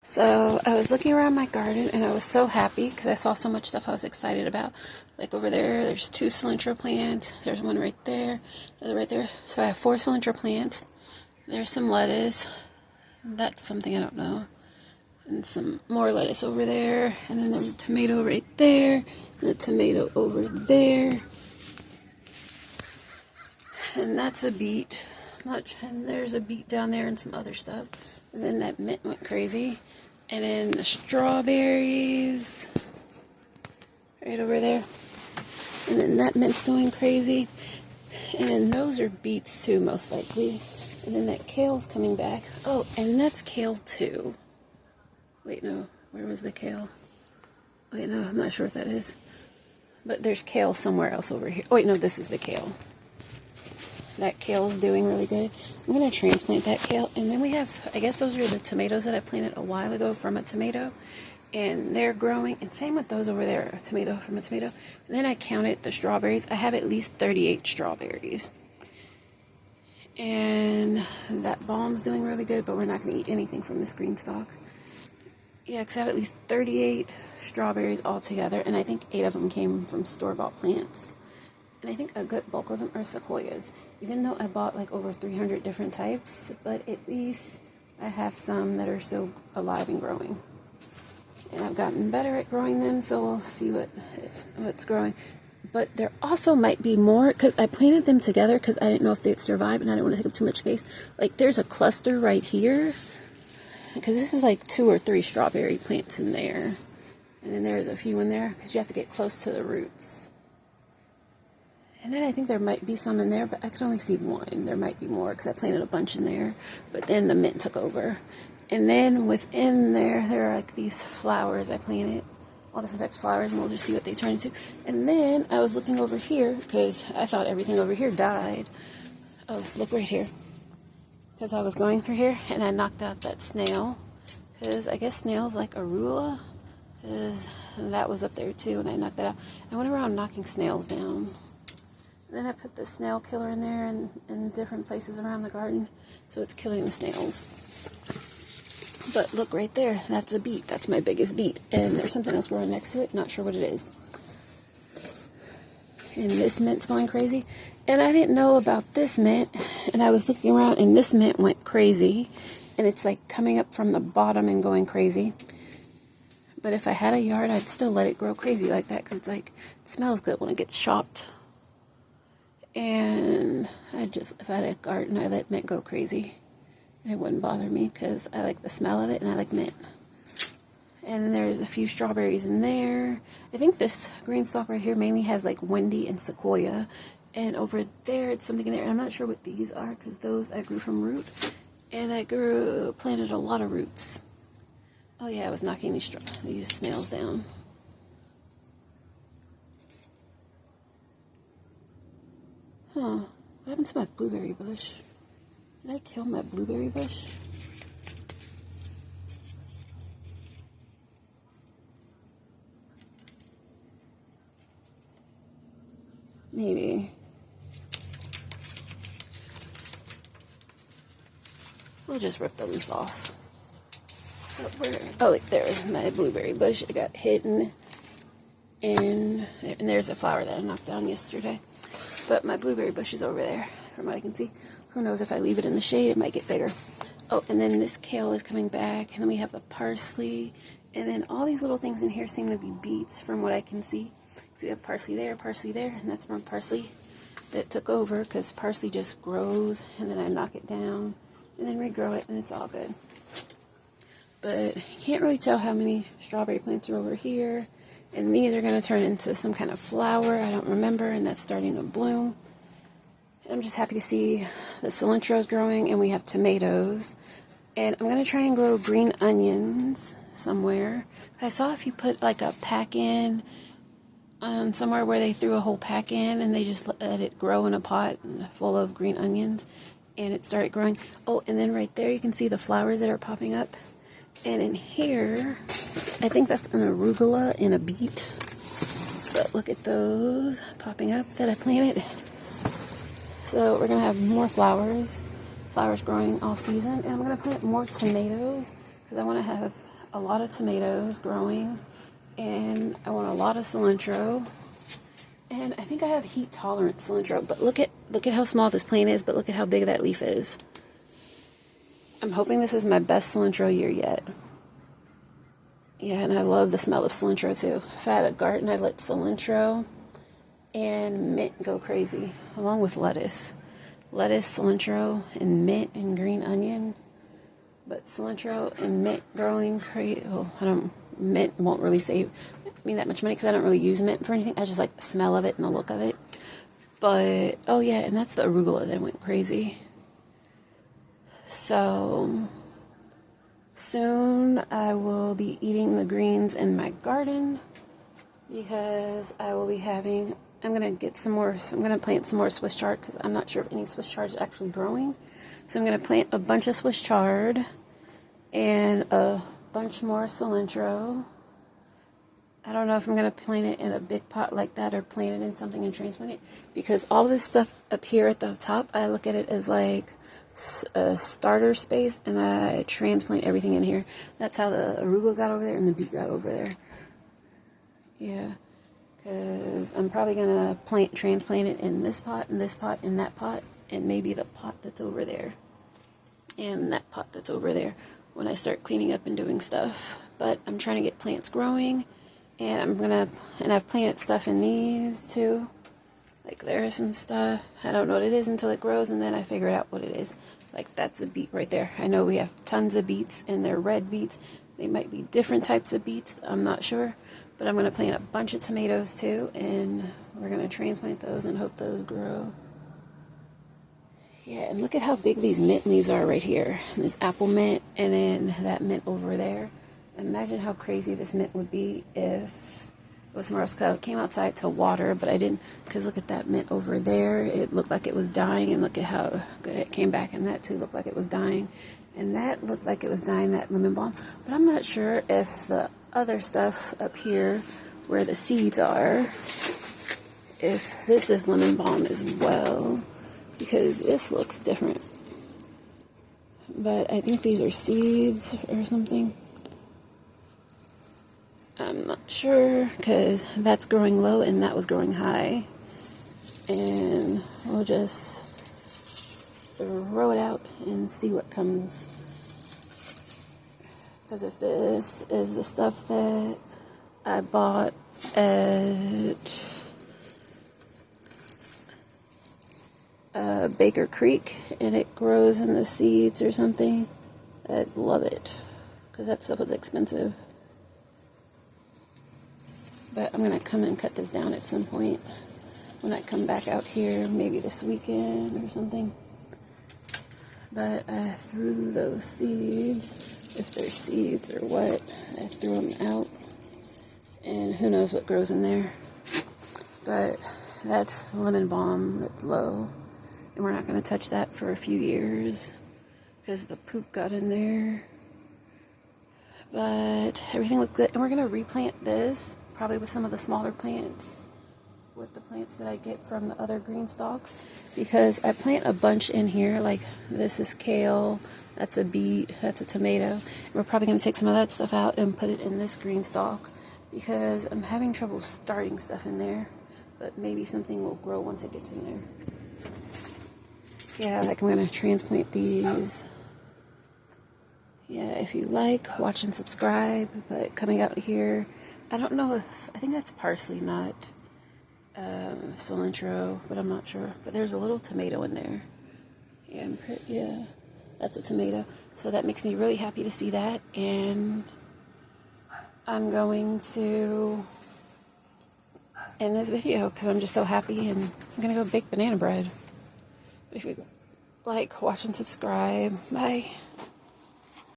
So I was looking around my garden and I was so happy because I saw so much stuff I was excited about. Like over there's two cilantro plants. There's one right there, another right there. So I have four cilantro plants. There's some lettuce. That's something I don't know. And some more lettuce over there. And then there's a tomato right there. And a tomato over there. And that's a beet. And there's a beet down there and some other stuff. And then that mint went crazy. And then the strawberries right over there. And then that mint's going crazy. And then those are beets too, most likely. And then that kale's coming back. Oh, and that's kale too. Wait, no. Where was the kale? Wait, no, I'm not sure what that is. But there's kale somewhere else over here. Oh, wait, no, this is the kale. That kale is doing really good. I'm going to transplant that kale. And then we have, I guess those are the tomatoes that I planted a while ago from a tomato. And they're growing. And same with those over there, a tomato from a tomato. And then I counted the strawberries. I have at least 38 strawberries. And that balm's doing really good, but we're not going to eat anything from this green stalk. Yeah, because I have at least 38 strawberries altogether. And I think 8 of them came from store-bought plants. And I think a good bulk of them are sequoias. Even though I bought like over 300 different types, but at least I have some that are still alive and growing. And I've gotten better at growing them, so we'll see what's growing. But there also might be more, because I planted them together because I didn't know if they'd survive and I didn't want to take up too much space. Like there's a cluster right here, because this is like 2 or 3 strawberry plants in there. And then there's a few in there, because you have to get close to the roots. And then I think there might be some in there, but I could only see one. There might be more because I planted a bunch in there. But then the mint took over. And then within there are like these flowers I planted. All different types of flowers, and we'll just see what they turn into. And then I was looking over here because I thought everything over here died. Oh, look right here. Because I was going through here and I knocked out that snail. Because I guess snails like arugula. Because that was up there too, and I knocked that out. I went around knocking snails down. Then I put the snail killer in there and in different places around the garden, so it's killing the snails. But look right there, that's a beet. That's my biggest beet. And there's something else growing next to it, not sure what it is. And this mint's going crazy. And I didn't know about this mint, and I was looking around and this mint went crazy. And it's like coming up from the bottom and going crazy. But if I had a yard, I'd still let it grow crazy like that, because it's like, it smells good when it gets chopped. And if I had a garden, I let mint go crazy. And it wouldn't bother me because I like the smell of it and I like mint. And there's a few strawberries in there. I think this green stalk right here mainly has like Wendy and Sequoia. And over there, it's something in there. I'm not sure what these are because those I grew from root. And I planted a lot of roots. Oh yeah, I was knocking these snails down. Huh, what happened to my blueberry bush? Did I kill my blueberry bush? Maybe. We'll just rip the leaf off. Oh, wait, there's my blueberry bush. It got hidden in, and there's a flower that I knocked down yesterday. But my blueberry bush is over there, from what I can see. Who knows, if I leave it in the shade, it might get bigger. Oh, and then this kale is coming back. And then we have the parsley. And then all these little things in here seem to be beets, from what I can see. So we have parsley there, and that's from parsley that took over, because parsley just grows, and then I knock it down, and then regrow it, and it's all good. But you can't really tell how many strawberry plants are over here. And these are going to turn into some kind of flower, I don't remember, and that's starting to bloom. And I'm just happy to see the cilantro's growing, and we have tomatoes. And I'm going to try and grow green onions somewhere. I saw if you put like a pack in somewhere where they threw a whole pack in, and they just let it grow in a pot full of green onions, and it started growing. Oh, and then right there you can see the flowers that are popping up. And in here, I think that's an arugula and a beet. But look at those popping up that I planted. So we're going to have more flowers growing all season. And I'm going to plant more tomatoes, because I want to have a lot of tomatoes growing, and I want a lot of cilantro. And I think I have heat tolerant cilantro, but look at how small this plant is, but look at how big that leaf is. I'm hoping this is my best cilantro year yet. Yeah, and I love the smell of cilantro too. If I had a garden, I'd let cilantro and mint go crazy, along with lettuce. Lettuce, cilantro, and mint and green onion. But cilantro and mint growing crazy. Oh, mint won't really save me that much money because I don't really use mint for anything. I just like the smell of it and the look of it. But, oh yeah, and that's the arugula that went crazy. So, soon I will be eating the greens in my garden because I will be having, I'm going to plant some more Swiss chard because I'm not sure if any Swiss chard is actually growing. So I'm going to plant a bunch of Swiss chard and a bunch more cilantro. I don't know if I'm going to plant it in a big pot like that or plant it in something and transplant it, because all this stuff up here at the top, I look at it as like a starter space, and I transplant everything in here. That's how the arugula got over there and the beet got over there. Yeah, because I'm probably going to transplant it in this pot, in that pot, and maybe the pot that's over there, and that pot that's over there when I start cleaning up and doing stuff. But I'm trying to get plants growing. And I've planted stuff in these too. Like there's some stuff. I don't know what it is until it grows, and then I figure out what it is. Like that's a beet right there. I know we have tons of beets, and they're red beets. They might be different types of beets. I'm not sure. But I'm going to plant a bunch of tomatoes too, and we're going to transplant those and hope those grow. Yeah, and look at how big these mint leaves are right here. This apple mint, and then that mint over there. Imagine how crazy this mint would be if it was somewhere else. Cause I came outside to water, but I didn't, because look at that mint over there. It looked like it was dying, and look at how good it came back, and that too looked like it was dying. And that looked like it was dying, that lemon balm. But I'm not sure if the other stuff up here where the seeds are, if this is lemon balm as well, because this looks different. But I think these are seeds or something. I'm not sure, because that's growing low and that was growing high. And we'll just throw it out and see what comes. Because if this is the stuff that I bought at Baker Creek and it grows in the seeds or something, I'd love it, because that stuff was expensive. But I'm going to come and cut this down at some point when I come back out here, maybe this weekend or something. But I threw those seeds, if they're seeds or what, I threw them out. And who knows what grows in there. But that's lemon balm that's low. And we're not going to touch that for a few years because the poop got in there. But everything looked good. And we're going to replant this, probably with some of the smaller plants, with the plants that I get from the other green stalks, because I plant a bunch in here. Like this is kale, that's a beet, that's a tomato. And we're probably going to take some of that stuff out and put it in this green stalk, because I'm having trouble starting stuff in there, but maybe something will grow once it gets in there. Yeah, like I'm going to transplant these. Yeah, if you like, watch and subscribe. But coming out here, I don't know if, I think that's parsley, not cilantro, but I'm not sure. But there's a little tomato in there. Yeah, that's a tomato. So that makes me really happy to see that. And I'm going to end this video because I'm just so happy, and I'm going to go bake banana bread. But if you like, watch and subscribe. Bye.